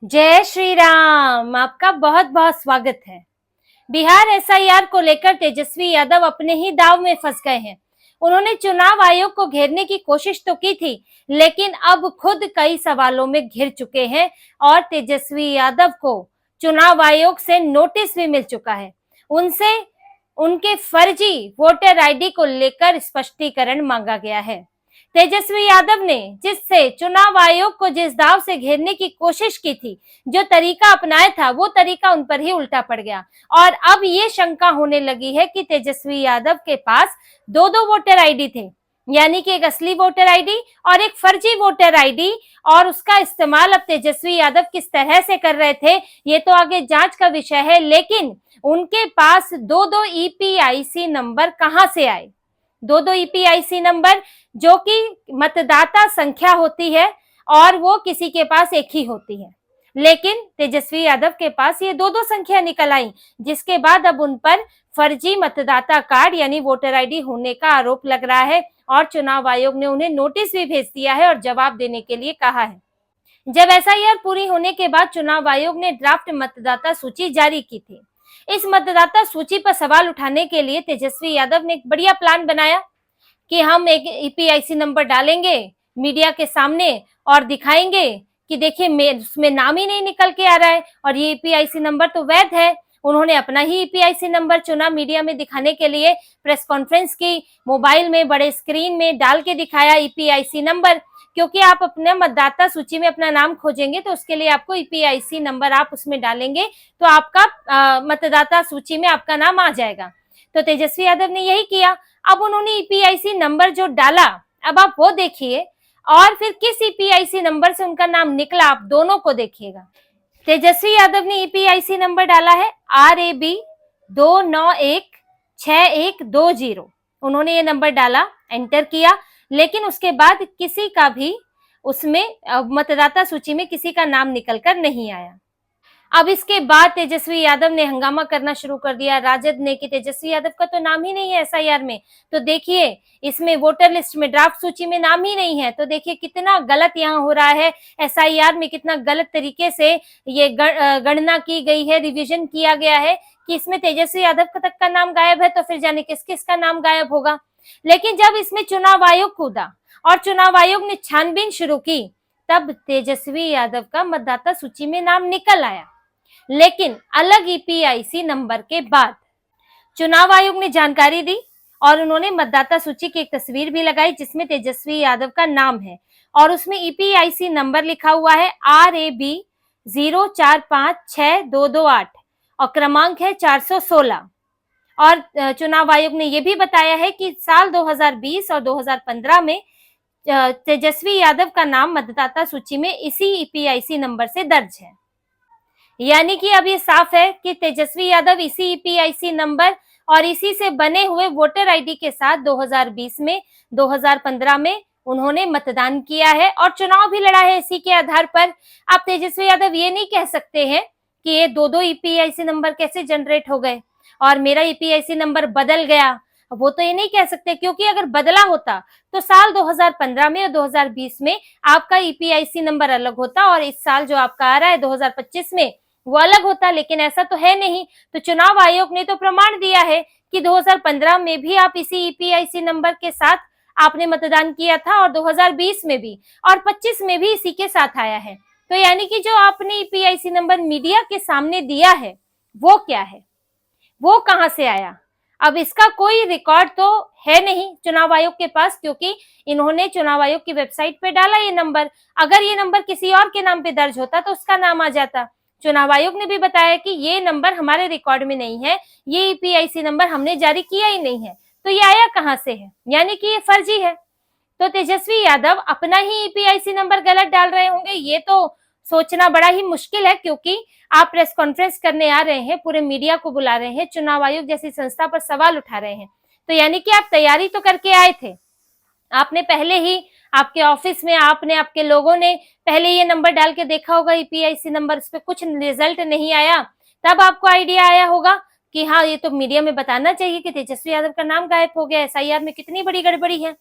जय श्री राम। आपका बहुत बहुत स्वागत है। बिहार एसआईआर को लेकर तेजस्वी यादव अपने ही दांव में फंस गए हैं। उन्होंने चुनाव आयोग को घेरने की कोशिश तो की थी, लेकिन अब खुद कई सवालों में घिर चुके हैं और तेजस्वी यादव को चुनाव आयोग से नोटिस भी मिल चुका है। उनसे उनके फर्जी वोटर आईडी को लेकर स्पष्टीकरण मांगा गया है। तेजस्वी यादव ने जिससे चुनाव आयोग को जिस दाव से घेरने की कोशिश की थी, जो तरीका अपनाया था, वो तरीका उन पर ही उल्टा पड़ गया और अब ये शंका होने लगी है कि तेजस्वी यादव के पास दो दो वोटर आईडी थे, यानी कि एक असली वोटर आईडी और एक फर्जी वोटर आईडी, और उसका इस्तेमाल अब तेजस्वी यादव किस तरह से कर रहे थे ये तो आगे जांच का विषय है। लेकिन उनके पास दो दो ईपीआईसी नंबर कहां से आए? दो दो ईपीआईसी नंबर जो कि मतदाता संख्या होती है और वो किसी के पास एक ही होती है, लेकिन तेजस्वी यादव के पास ये दो दो संख्या निकल आई, जिसके बाद अब उन पर फर्जी मतदाता कार्ड यानी वोटर आईडी होने का आरोप लग रहा है और चुनाव आयोग ने उन्हें नोटिस भी भेज दिया है और जवाब देने के लिए कहा है। जब एसआईआर पूरी होने के बाद चुनाव आयोग ने ड्राफ्ट मतदाता सूची जारी की थी। इस मतदाता सूची पर सवाल उठाने के लिए तेजस्वी यादव ने एक बढ़िया प्लान बनाया कि हम एक ईपीआईसी नंबर डालेंगे मीडिया के सामने और दिखाएंगे कि देखिए उसमें नाम ही नहीं निकल के आ रहा है और ये ईपीआईसी नंबर तो वैध है। उन्होंने अपना ही ईपीआईसी नंबर चुना मीडिया में दिखाने के लिए, प्रेस कॉन्फ्रेंस की, मोबाइल में बड़े स्क्रीन में डाल के दिखाया ईपीआईसी नंबर, क्योंकि आप अपने मतदाता सूची में अपना नाम खोजेंगे तो उसके लिए आपको ईपीआईसी नंबर आप उसमें डालेंगे तो आपका मतदाता सूची में आपका नाम आ जाएगा। तो तेजस्वी यादव ने यही किया। अब उन्होंने ईपीआईसी नंबर जो डाला, अब आप वो देखिए और फिर किस ईपीआईसी नंबर से उनका नाम निकला, आप दोनों को देखिएगा। तेजस्वी यादव ने ईपीआईसी नंबर डाला है RAB 2916120। उन्होंने ये नंबर डाला, एंटर किया, लेकिन उसके बाद किसी का भी उसमें मतदाता सूची में किसी का नाम निकलकर नहीं आया। अब इसके बाद तेजस्वी यादव ने हंगामा करना शुरू कर दिया, राजद ने, कि तेजस्वी यादव का तो नाम ही नहीं है एसआईआर में, तो देखिए इसमें वोटर लिस्ट में ड्राफ्ट सूची में नाम ही नहीं है, तो देखिए कितना गलत यहाँ हो रहा है एसआईआर में, कितना गलत तरीके से ये गणना की गई है, रिवीजन किया गया है कि इसमें तेजस्वी यादव तक का नाम गायब है, तो फिर जाने किस किस का नाम गायब होगा। लेकिन जब इसमें चुनाव आयोग कूदा और चुनाव आयोग ने छानबीन शुरू की, तब तेजस्वी यादव का मतदाता सूची में नाम निकल आया, लेकिन अलग ईपीआईसी नंबर के बाद। चुनाव आयोग ने जानकारी दी और उन्होंने मतदाता सूची की एक तस्वीर भी लगाई जिसमें तेजस्वी यादव का नाम है और उसमें ईपीआईसी नंबर लिखा हुआ है RAB 0456228 और क्रमांक है 416। और चुनाव आयोग ने यह भी बताया है कि साल 2020 और 2015 में तेजस्वी यादव का नाम मतदाता सूची में इसी ईपीआईसी नंबर से दर्ज है। यानी कि अब ये साफ है कि तेजस्वी यादव इसी ईपीआईसी नंबर और इसी से बने हुए वोटर आईडी के साथ 2020 में, 2015 में उन्होंने मतदान किया है और चुनाव भी लड़ा है इसी के आधार पर। आप तेजस्वी यादव ये नहीं कह सकते हैं कि ये दो दो ईपीआईसी नंबर कैसे जनरेट हो गए और मेरा ईपीआईसी नंबर बदल गया, वो तो ये नहीं कह सकते, क्योंकि अगर बदला होता तो साल 2015 में और 2020 में आपका ईपीआईसी नंबर अलग होता और इस साल जो आपका आ रहा है 2025 में वो अलग होता, लेकिन ऐसा तो है नहीं। तो चुनाव आयोग ने तो प्रमाण दिया है कि 2015 में भी आप इसी ईपीआईसी नंबर के साथ आपने मतदान किया था और 2020 में भी और 25 में भी इसी के साथ आया है। तो यानी कि जो आपने ईपीआईसी नंबर मीडिया के सामने दिया है वो क्या है, वो कहां से आया? अब इसका कोई रिकॉर्ड तो है नहीं चुनाव आयोग के पास, क्योंकि इन्होंने चुनाव आयोग की वेबसाइट पे डाला ये नंबर। अगर ये नंबर किसी और के नाम पे दर्ज होता तो उसका नाम आ जाता। चुनाव आयोग ने भी बताया कि ये नंबर हमारे रिकॉर्ड में नहीं है, ये ईपीआईसी नंबर हमने जारी किया ही नहीं है, तो ये आया कहां से है? यानी कि ये फर्जी है। तो तेजस्वी यादव अपना ही ईपीआईसी नंबर गलत डाल रहे होंगे, ये तो सोचना बड़ा ही मुश्किल है, क्योंकि आप प्रेस कॉन्फ्रेंस करने आ रहे हैं, पूरे मीडिया को बुला रहे हैं, चुनाव आयोग जैसी संस्था पर सवाल उठा रहे हैं, तो यानी कि आप तैयारी तो करके आए थे। आपने पहले ही आपके ऑफिस में आपने, आपके लोगों ने पहले ये नंबर डाल के देखा होगा ईपीआईसी नंबर, उस पर कुछ रिजल्ट नहीं आया, तब आपको आइडिया आया होगा कि हाँ ये तो मीडिया में बताना चाहिए कि तेजस्वी यादव का नाम गायब हो गया, एसआईआर में कितनी बड़ी गड़बड़ी है।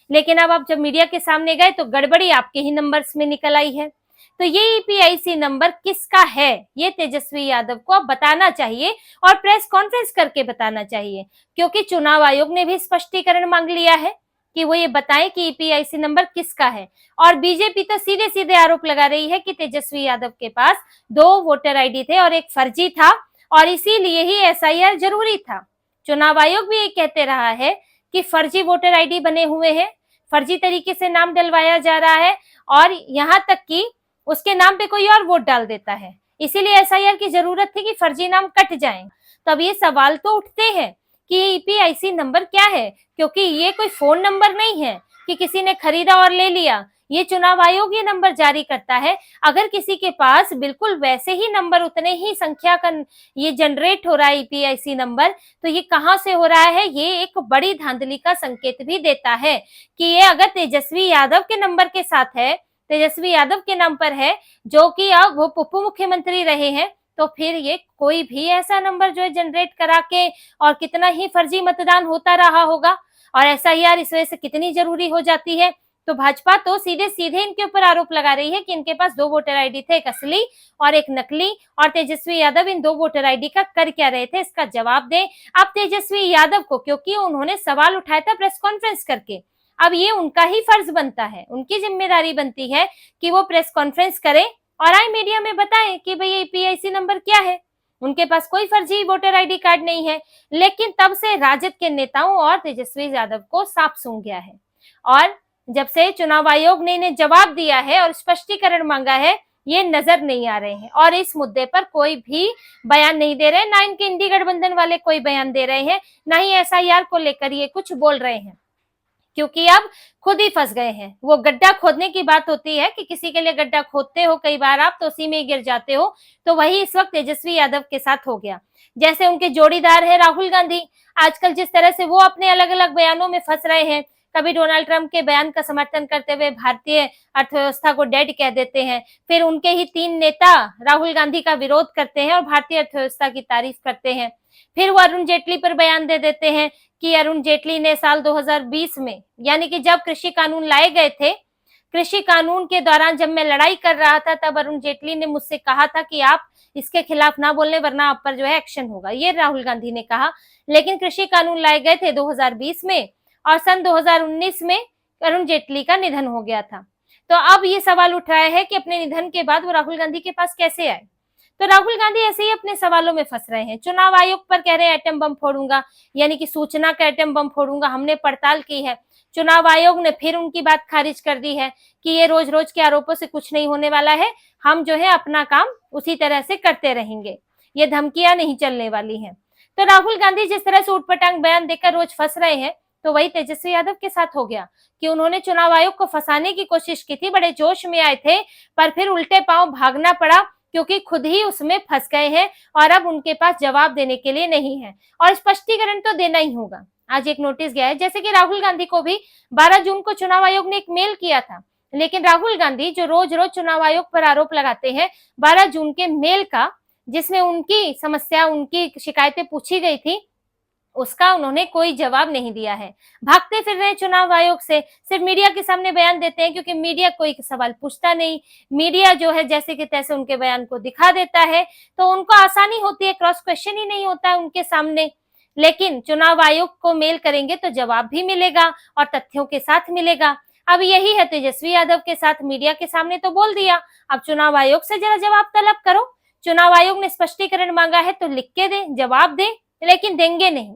लेकिन अब आप जब मीडिया के सामने गए तो गड़बड़ी आपके ही नंबर्स में निकल आई है। तो ये ईपीआईसी नंबर किसका है ये तेजस्वी यादव को अब बताना चाहिए और प्रेस कॉन्फ्रेंस करके बताना चाहिए, क्योंकि चुनाव आयोग ने भी स्पष्टीकरण मांग लिया है कि वो ये बताएं कि ईपीआईसी नंबर किसका है। और बीजेपी तो सीधे सीधे आरोप लगा रही है कि तेजस्वी यादव के पास 2 वोटर आईडी थे और एक फर्जी था और इसीलिए ही एसआईआर जरूरी था। चुनाव आयोग भी ये कहते रहा है कि फर्जी वोटर आईडी बने हुए हैं, फर्जी तरीके से नाम डलवाया जा रहा है और यहाँ तक कि उसके नाम पे कोई और वोट डाल देता है, इसीलिए एसआईआर की जरूरत थी कि फर्जी नाम कट जाएं। तब ये सवाल तो उठते हैं कि ईपीआईसी नंबर क्या है, क्योंकि ये कोई फोन नंबर नहीं है कि किसी ने खरीदा और ले लिया। ये चुनाव आयोग ये नंबर जारी करता है। अगर किसी के पास बिल्कुल वैसे ही नंबर उतने ही संख्या का ये जनरेट हो रहा है ईपीआईसी नंबर, तो ये कहाँ से हो रहा है, ये एक बड़ी धांधली का संकेत भी देता है कि ये अगर तेजस्वी यादव के नंबर के साथ है, तेजस्वी यादव के नाम पर है, जो कि अब वो उप मुख्यमंत्री रहे हैं, तो फिर ये कोई भी ऐसा नंबर जो है जनरेट करा के और कितना ही फर्जी मतदान होता रहा होगा और एसआईआर इस वजह से कितनी जरूरी हो जाती है। तो भाजपा तो सीधे सीधे इनके ऊपर आरोप लगा रही है कि इनके पास 2 वोटर आईडी थे, एक असली और एक नकली, और तेजस्वी यादव इन 2 वोटर आईडी का कर क्या रहे थे, इसका जवाब दें। अब तेजस्वी यादव को, क्योंकि उन्होंने सवाल उठाया था प्रेस कॉन्फ्रेंस करके, अब ये उनका ही फर्ज बनता है, उनकी जिम्मेदारी बनती है कि वो प्रेस कॉन्फ्रेंस करें और आए मीडिया में बताएं कि भाई ये ईपीआईसी नंबर क्या है। उनके पास कोई फर्जी वोटर आईडी कार्ड नहीं है, लेकिन तब से राजद के नेताओं और तेजस्वी यादव को साफ सूंघ गया है और जब से चुनाव आयोग ने इन्हें जवाब दिया है और स्पष्टीकरण मांगा है, ये नजर नहीं आ रहे हैं और इस मुद्दे पर कोई भी बयान नहीं दे रहे, ना इनके इंडी गठबंधन वाले कोई बयान दे रहे हैं, ना ही एसआईआर को लेकर ये कुछ बोल रहे हैं, क्योंकि अब खुद ही फंस गए हैं। वो गड्ढा खोदने की बात होती है कि किसी के लिए गड्ढा खोदते हो कई बार आप, तो उसी में गिर जाते हो, तो वही इस वक्त तेजस्वी यादव के साथ हो गया। जैसे उनके जोड़ीदार है राहुल गांधी, आजकल जिस तरह से वो अपने अलग अलग बयानों में फंस रहे हैं, कभी डोनाल्ड ट्रंप के बयान का समर्थन करते हुए भारतीय अर्थव्यवस्था को डेड कह देते हैं, फिर उनके ही 3 नेता राहुल गांधी का विरोध करते हैं और भारतीय अर्थव्यवस्था की तारीफ करते हैं, फिर वो अरुण जेटली पर बयान दे देते हैं कि अरुण जेटली ने साल 2020 में, यानी कि जब कृषि कानून लाए गए थे, कृषि कानून के दौरान जब मैं लड़ाई कर रहा था, तब अरुण जेटली ने मुझसे कहा था कि आप इसके खिलाफ ना बोलने वरना आप पर जो है एक्शन होगा, ये राहुल गांधी ने कहा। लेकिन कृषि कानून लाए गए थे 2020 में और सन 2019 में अरुण जेटली का निधन हो गया था। तो अब ये सवाल उठ रहा है कि अपने निधन के बाद वो राहुल गांधी के पास कैसे आए। तो राहुल गांधी ऐसे ही अपने सवालों में फंस रहे हैं। चुनाव आयोग पर कह रहे हैं एटम बम फोड़ूंगा, यानी कि सूचना का एटम बम फोड़ूंगा, हमने पड़ताल की है। चुनाव आयोग ने फिर उनकी बात खारिज कर दी है कि ये रोज रोज के आरोपों से कुछ नहीं होने वाला है, हम जो है अपना काम उसी तरह से करते रहेंगे, ये धमकियां नहीं चलने वाली हैं। तो राहुल गांधी जिस तरह से उटपटांग बयान देकर रोज फंस रहे हैं, तो वही तेजस्वी यादव के साथ हो गया कि उन्होंने चुनाव आयोग को फंसाने की कोशिश की थी, बड़े जोश में आए थे, पर फिर उल्टे पांव भागना पड़ा क्योंकि खुद ही उसमें फंस गए हैं और अब उनके पास जवाब देने के लिए नहीं है और स्पष्टीकरण तो देना ही होगा। आज एक नोटिस गया है, जैसे कि राहुल गांधी को भी 12 जून को चुनाव आयोग ने एक मेल किया था, लेकिन राहुल गांधी जो रोज रोज चुनाव आयोग पर आरोप लगाते हैं, 12 जून के मेल का, जिसमें उनकी समस्या, उनकी शिकायतें पूछी गई थी, उसका उन्होंने कोई जवाब नहीं दिया है। भागते फिर रहे चुनाव आयोग से, सिर्फ मीडिया के सामने बयान देते हैं क्योंकि मीडिया कोई सवाल पूछता नहीं, मीडिया जो है जैसे कि तैसे उनके बयान को दिखा देता है, तो उनको आसानी होती है, क्रॉस क्वेश्चन ही नहीं होता है उनके सामने। लेकिन चुनाव आयोग को मेल करेंगे तो जवाब भी मिलेगा और तथ्यों के साथ मिलेगा। अब यही है तेजस्वी यादव के साथ, मीडिया के सामने तो बोल दिया, अब चुनाव आयोग से जरा जवाब तलब करो। चुनाव आयोग ने स्पष्टीकरण मांगा है तो लिख के दे, जवाब दे, लेकिन देंगे नहीं,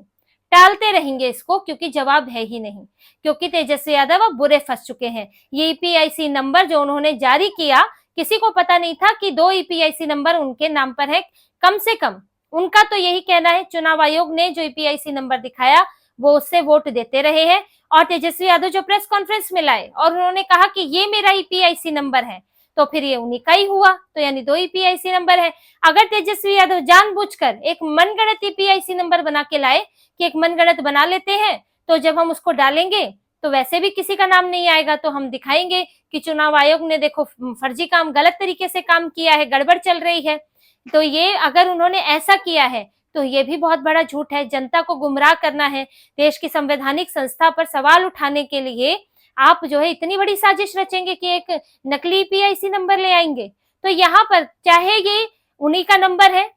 टालते रहेंगे इसको क्योंकि जवाब है ही नहीं, क्योंकि तेजस्वी यादव अब बुरे फंस चुके हैं। ये ईपीआईसी नंबर जो उन्होंने जारी किया, किसी को पता नहीं था कि 2 ईपीआईसी नंबर उनके नाम पर है, कम से कम उनका तो यही कहना है। चुनाव आयोग ने जो ईपीआईसी नंबर दिखाया वो उससे वोट देते रहे हैं और तेजस्वी यादव जो प्रेस कॉन्फ्रेंस में लाए और उन्होंने कहा कि ये मेरा ईपीआईसी नंबर है, तो फिर ये उन्हीं का ही हुआ, तो यानी 2 ईपीआईसी नंबर है। अगर तेजस्वी यादव जानबूझकर एक मनगढ़ंत ईपीआईसी नंबर बना के लाए कि एक मनगढ़ंत बना लेते हैं, तो जब हम उसको डालेंगे तो वैसे भी किसी का नाम नहीं आएगा, तो हम दिखाएंगे कि चुनाव आयोग ने देखो फर्जी काम, गलत तरीके से काम किया है, गड़बड़ चल रही है। तो ये अगर उन्होंने ऐसा किया है तो ये भी बहुत बड़ा झूठ है, जनता को गुमराह करना है। देश की संवैधानिक संस्था पर सवाल उठाने के लिए आप जो है इतनी बड़ी साजिश रचेंगे कि एक नकली पीआईसी नंबर ले आएंगे। तो यहाँ पर चाहे ये उन्हीं का नंबर है,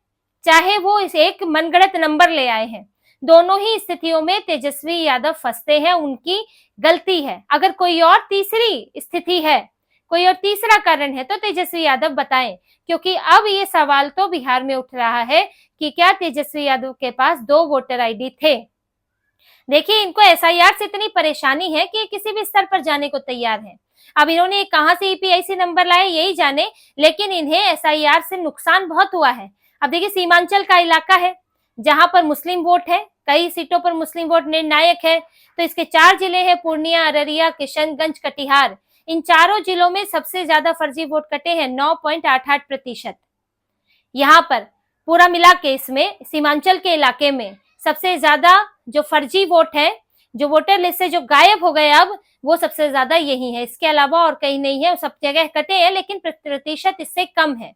चाहे वो इस एक मनगढ़ंत नंबर ले आए हैं, दोनों ही स्थितियों में तेजस्वी यादव फंसते हैं, उनकी गलती है। अगर कोई और तीसरी स्थिति है, कोई और तीसरा कारण है तो तेजस्वी यादव बताएं, क्योंकि अब ये सवाल तो बिहार में उठ रहा है कि क्या तेजस्वी यादव के पास 2 वोटर आईडी थे। देखिए, इनको एसआईआर से इतनी परेशानी है कि किसी भी स्तर पर जाने को तैयार है। अब इन्होंने कहां से ईपीआईसी नंबर लाए यही जाने, लेकिन इन्हें एसआईआर से नुकसान बहुत हुआ है। अब देखिए, सीमांचल का इलाका है जहां पर मुस्लिम वोट है, कई सीटों पर मुस्लिम वोट निर्णायक है। तो इसके 4 जिले हैं, पूर्णिया, अररिया, किशनगंज, कटिहार। इन चारों जिलों में सबसे ज्यादा फर्जी वोट कटे हैं, 9.88%। यहाँ पर पूरा मिला के इसमें सीमांचल के इलाके में सबसे ज्यादा जो फर्जी वोट है, जो वोटर लिस्ट से जो गायब हो गए, अब वो सबसे ज्यादा यही है। इसके अलावा और कहीं नहीं है, सब जगह कटे हैं, लेकिन प्रतिशत इससे कम है।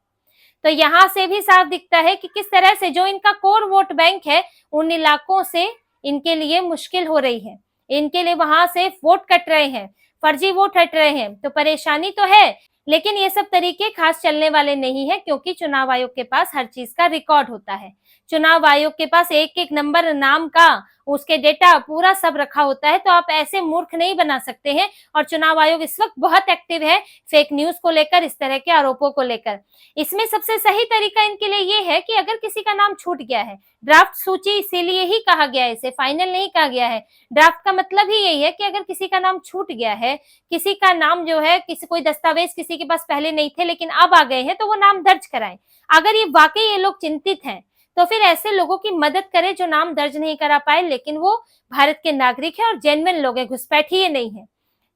तो यहाँ से भी साफ दिखता है कि किस तरह से जो इनका कोर वोट बैंक है, उन इलाकों से इनके लिए मुश्किल हो रही है। इनके लिए वहां से वोट कट रहे हैं, फर्जी वोट हट रहे हैं। तो परेशानी तो है, लेकिन ये सब तरीके खास चलने वाले नहीं है, क्योंकि चुनाव आयोग के पास हर चीज का रिकॉर्ड होता है। चुनाव आयोग के पास एक एक नंबर, नाम का, उसके डेटा पूरा सब रखा होता है। तो आप ऐसे मूर्ख नहीं बना सकते हैं। और चुनाव आयोग इस वक्त बहुत एक्टिव है फेक न्यूज को लेकर, इस तरह के आरोपों को लेकर। इसमें सबसे सही तरीका इनके लिए ये है कि अगर किसी का नाम छूट गया है, ड्राफ्ट सूची इसीलिए ही कहा गया है, इसे फाइनल नहीं कहा गया है। ड्राफ्ट का मतलब ही यही है कि अगर किसी का नाम छूट गया है, किसी का नाम जो है, किसी कोई दस्तावेज किसी के पास पहले नहीं थे लेकिन अब आ गए हैं, तो वो नाम दर्ज कराएं। अगर ये वाकई ये लोग चिंतित हैं, तो फिर ऐसे लोगों की मदद करें जो नाम दर्ज नहीं करा पाए, लेकिन वो भारत के नागरिक हैं और जेन्युइन लोग हैं, घुसपैठी ये नहीं है।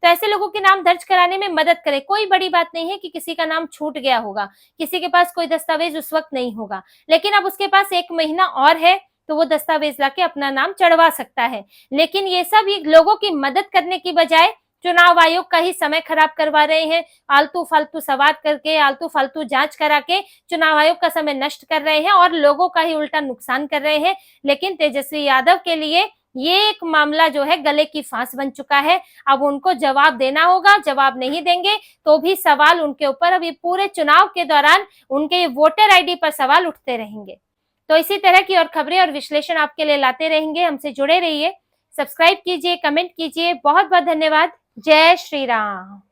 तो ऐसे लोगों के नाम दर्ज कराने में मदद करें। कोई बड़ी बात नहीं है कि किसी का नाम छूट गया होगा, किसी के पास कोई दस्तावेज उस वक्त नहीं होगा, लेकिन अब उसके पास 1 महीना और है, तो वो दस्तावेज लाके अपना नाम चढ़वा सकता है। लेकिन ये सब लोगों की मदद करने की बजाय चुनाव आयोग का ही समय खराब करवा रहे हैं। आलतू फालतू सवाल करके, आलतू फालतू जांच करा के चुनाव आयोग का समय नष्ट कर रहे हैं और लोगों का ही उल्टा नुकसान कर रहे हैं। लेकिन तेजस्वी यादव के लिए ये एक मामला जो है गले की फांस बन चुका है। अब उनको जवाब देना होगा। जवाब नहीं देंगे तो भी सवाल उनके ऊपर अभी पूरे चुनाव के दौरान उनके वोटर आईडी पर सवाल उठते रहेंगे। तो इसी तरह की और खबरें और विश्लेषण आपके लिए लाते रहेंगे। हमसे जुड़े रहिए, सब्सक्राइब कीजिए, कमेंट कीजिए। बहुत बहुत धन्यवाद। जय श्री राम।